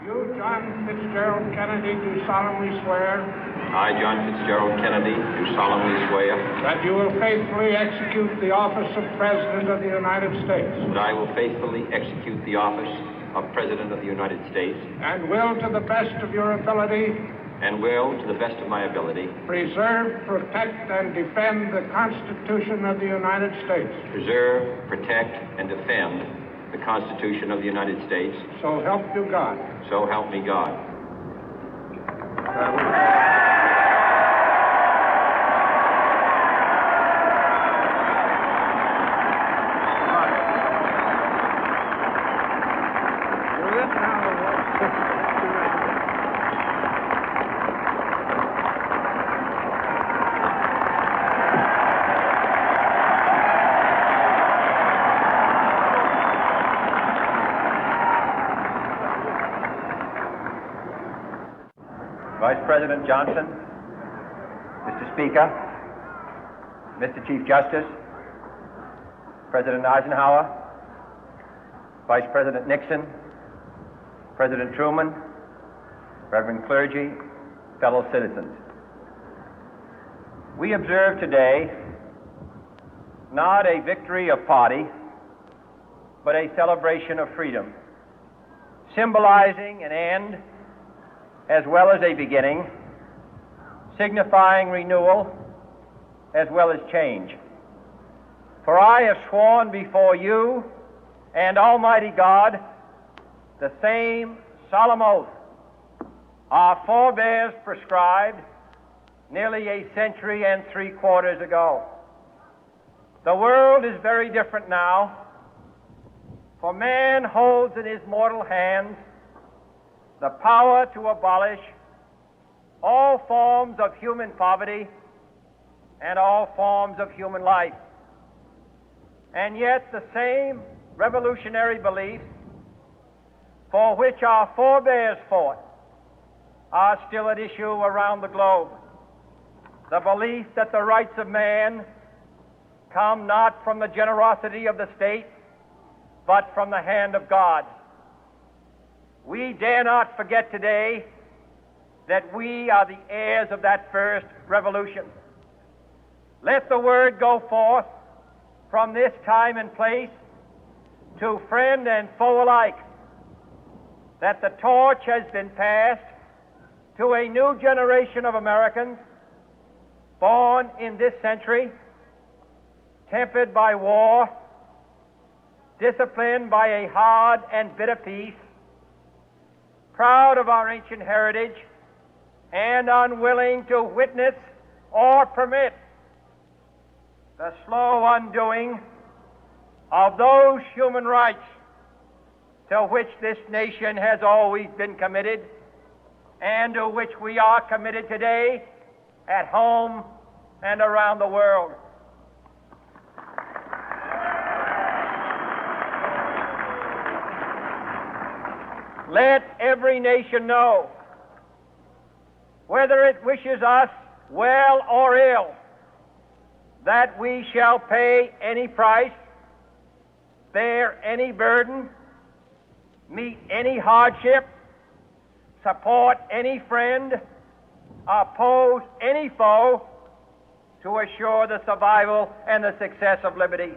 You, John Fitzgerald Kennedy, do solemnly swear. I, John Fitzgerald Kennedy, do solemnly swear. That you will faithfully execute the office of President of the United States. That I will faithfully execute the office of President of the United States. And will, to the best of your ability. And will, to the best of my ability. Preserve, protect, and defend the Constitution of the United States. Preserve, protect, and defend the Constitution of the United States. So help you God. So help me God. Vice President Johnson, Mr. Speaker, Mr. Chief Justice, President Eisenhower, Vice President Nixon, President Truman, Reverend clergy, fellow citizens. We observe today not a victory of party, but a celebration of freedom, symbolizing an end as well as a beginning, signifying renewal as well as change. For I have sworn before you and Almighty God the same solemn oath our forebears prescribed nearly a century and 3/4 ago. The world is very different now, for man holds in his mortal hands the power to abolish all forms of human poverty and all forms of human life. And yet the same revolutionary beliefs for which our forebears fought are still at issue around the globe. The belief that the rights of man come not from the generosity of the state, but from the hand of God. We dare not forget today that we are the heirs of that first revolution. Let the word go forth from this time and place to friend and foe alike that the torch has been passed to a new generation of Americans born in this century, tempered by war, disciplined by a hard and bitter peace, proud of our ancient heritage, and unwilling to witness or permit the slow undoing of those human rights to which this nation has always been committed and to which we are committed today at home and around the world. Let every nation know, whether it wishes us well or ill, that we shall pay any price, bear any burden, meet any hardship, support any friend, oppose any foe to assure the survival and the success of liberty.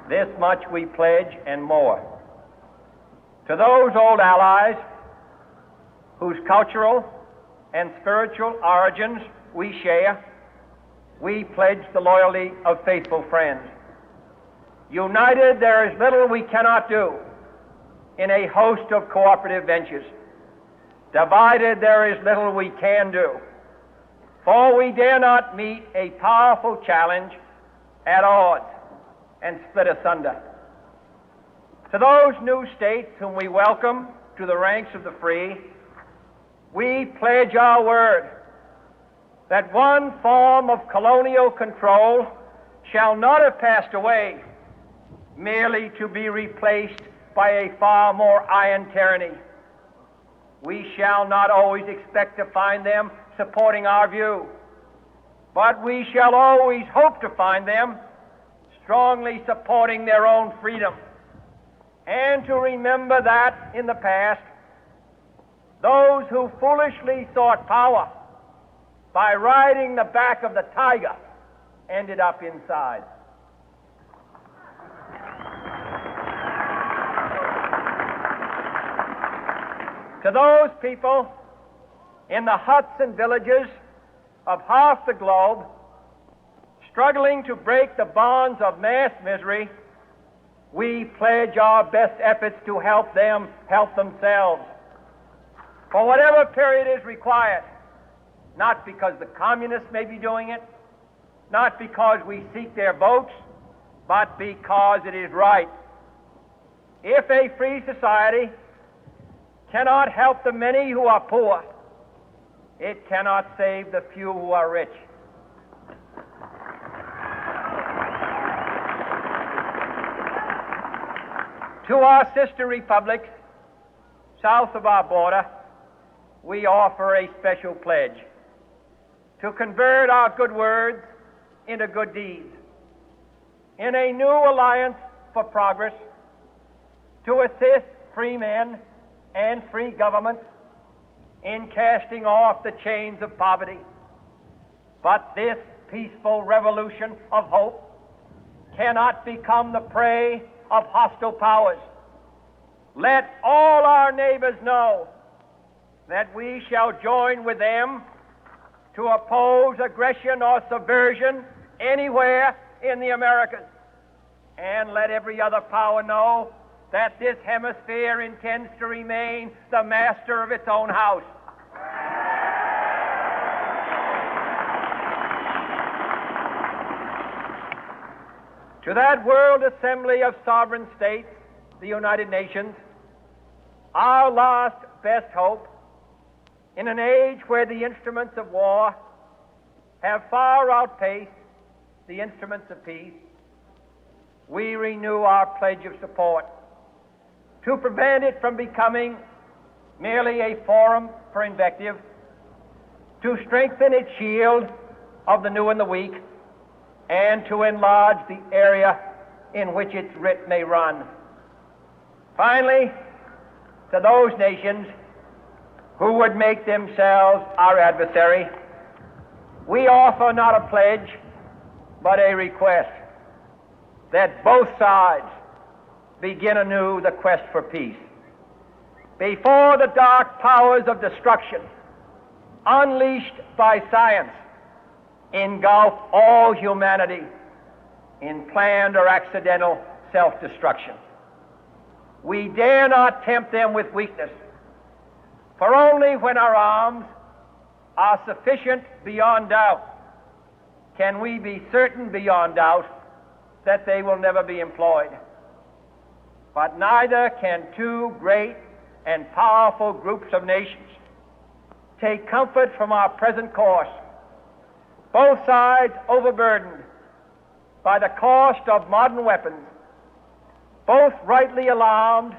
This much we pledge and more. To those old allies whose cultural and spiritual origins we share, we pledge the loyalty of faithful friends. United, there is little we cannot do in a host of cooperative ventures. Divided, there is little we can do, for we dare not meet a powerful challenge at odds and split asunder. To those new states whom we welcome to the ranks of the free, we pledge our word that one form of colonial control shall not have passed away, merely to be replaced by a far more iron tyranny. We shall not always expect to find them supporting our view, but we shall always hope to find them strongly supporting their own freedom, and to remember that in the past, those who foolishly sought power by riding the back of the tiger ended up inside. To those people in the huts and villages of half the globe struggling to break the bonds of mass misery, we pledge our best efforts to help them help themselves for whatever period is required, not because the communists may be doing it, not because we seek their votes, but because it is right. If a free society cannot help the many who are poor, it cannot save the few who are rich. To our sister republics south of our border, we offer a special pledge to convert our good words into good deeds, in a new alliance for progress, to assist free men and free governments in casting off the chains of poverty. But this peaceful revolution of hope cannot become the prey of hostile powers. Let all our neighbors know that we shall join with them to oppose aggression or subversion anywhere in the Americas. And let every other power know that this hemisphere intends to remain the master of its own house. To that World Assembly of Sovereign States, the United Nations, our last best hope, in an age where the instruments of war have far outpaced the instruments of peace, we renew our pledge of support to prevent it from becoming merely a forum for invective, to strengthen its shield of the new and the weak, and to enlarge the area in which its writ may run. Finally, to those nations who would make themselves our adversary, we offer not a pledge, but a request that both sides begin anew the quest for peace. Before the dark powers of destruction, unleashed by science, engulf all humanity in planned or accidental self-destruction, we dare not tempt them with weakness, for only when our arms are sufficient beyond doubt can we be certain beyond doubt that they will never be employed. But neither can two great and powerful groups of nations take comfort from our present course, both sides overburdened by the cost of modern weapons, both rightly alarmed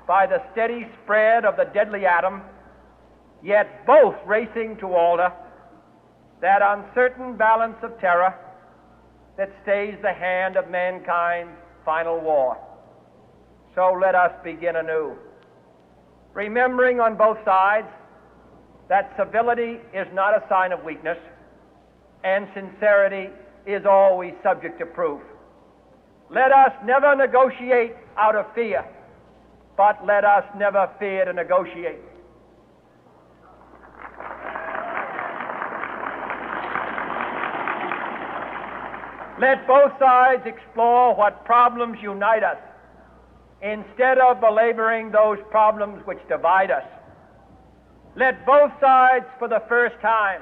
by the steady spread of the deadly atom, yet both racing to alter that uncertain balance of terror that stays the hand of mankind's final war. So let us begin anew, remembering on both sides that civility is not a sign of weakness, and sincerity is always subject to proof. Let us never negotiate out of fear, but let us never fear to negotiate. Let both sides explore what problems unite us, instead of belaboring those problems which divide us. Let both sides, for the first time,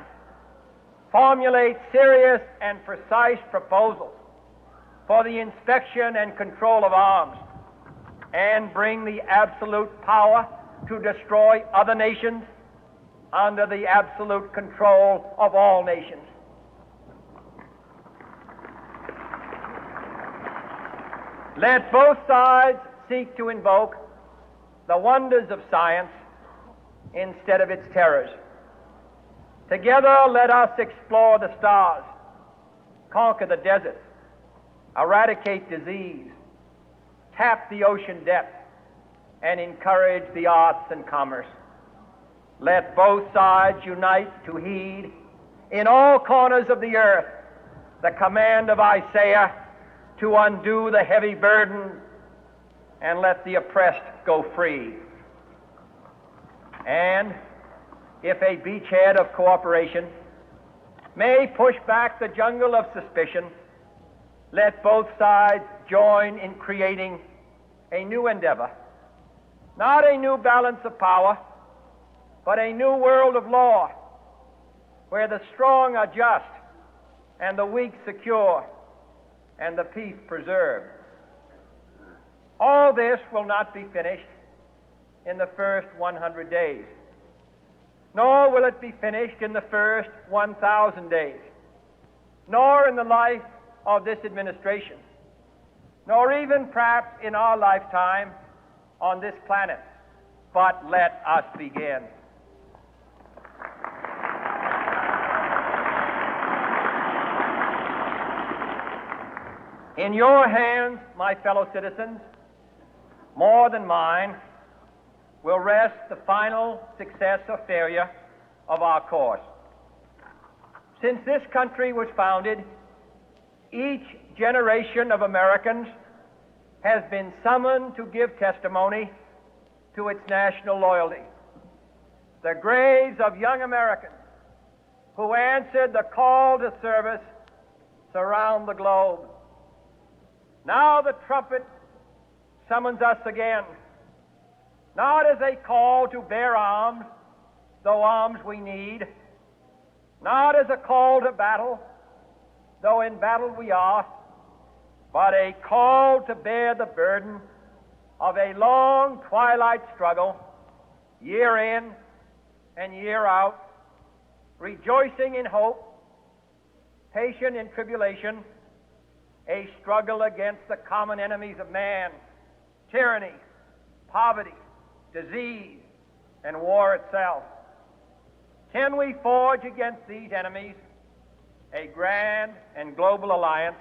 formulate serious and precise proposals for the inspection and control of arms, and bring the absolute power to destroy other nations under the absolute control of all nations. Let both sides seek to invoke the wonders of science instead of its terrors. Together, let us explore the stars, conquer the deserts, eradicate disease, tap the ocean depth, and encourage the arts and commerce. Let both sides unite to heed in all corners of the earth the command of Isaiah to undo the heavy burden and let the oppressed go free. And if a beachhead of cooperation may push back the jungle of suspicion, let both sides join in creating a new endeavor, not a new balance of power, but a new world of law, where the strong are just and the weak secure and the peace preserved. All this will not be finished in the first 100 days, nor will it be finished in the first 1,000 days, nor in the life of this administration, nor even perhaps in our lifetime on this planet. But let us begin. In your hands, my fellow citizens, more than mine, will rest the final success or failure of our course. Since this country was founded, each generation of Americans has been summoned to give testimony to its national loyalty. The graves of young Americans who answered the call to service surround the globe. Now the trumpet summons us again, not as a call to bear arms, though arms we need, not as a call to battle, though in battle we are, but a call to bear the burden of a long twilight struggle, year in and year out, rejoicing in hope, patient in tribulation, a struggle against the common enemies of man, tyranny, poverty, disease, and war itself. Can we forge against these enemies a grand and global alliance,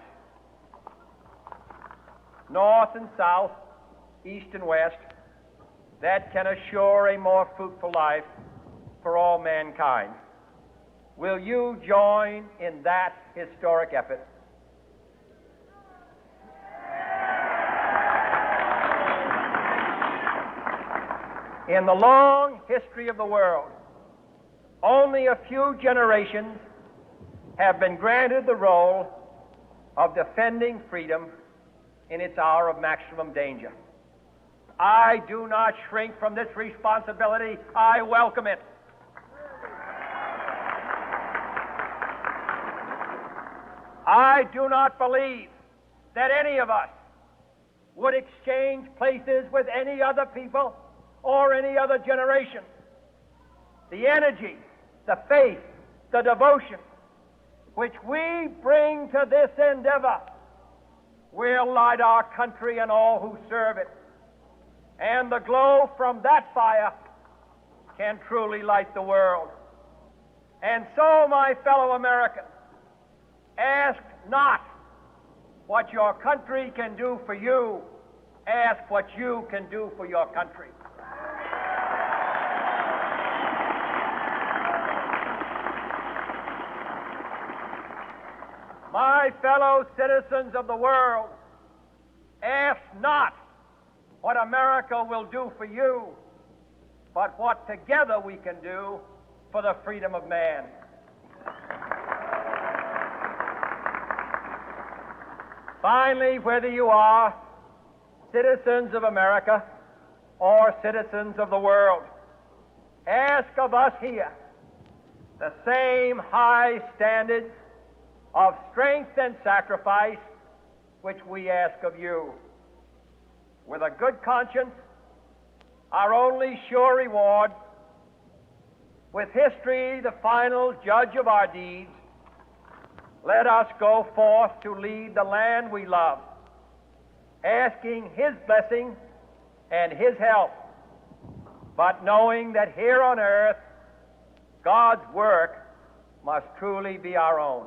north and south, east and west, that can assure a more fruitful life for all mankind? Will you join in that historic effort? In the long history of the world, only a few generations have been granted the role of defending freedom in its hour of maximum danger. I do not shrink from this responsibility. I welcome it. I do not believe that any of us would exchange places with any other people or any other generation. The energy, the faith, the devotion which we bring to this endeavor will light our country and all who serve it. And the glow from that fire can truly light the world. And so, my fellow Americans, ask not what your country can do for you. Ask what you can do for your country. My fellow citizens of the world, ask not what America will do for you, but what together we can do for the freedom of man. Finally, whether you are citizens of America or citizens of the world, ask of us here the same high standards of strength and sacrifice which we ask of you. With a good conscience, our only sure reward, with history the final judge of our deeds, let us go forth to lead the land we love, asking His blessing and His help, but knowing that here on earth, God's work must truly be our own.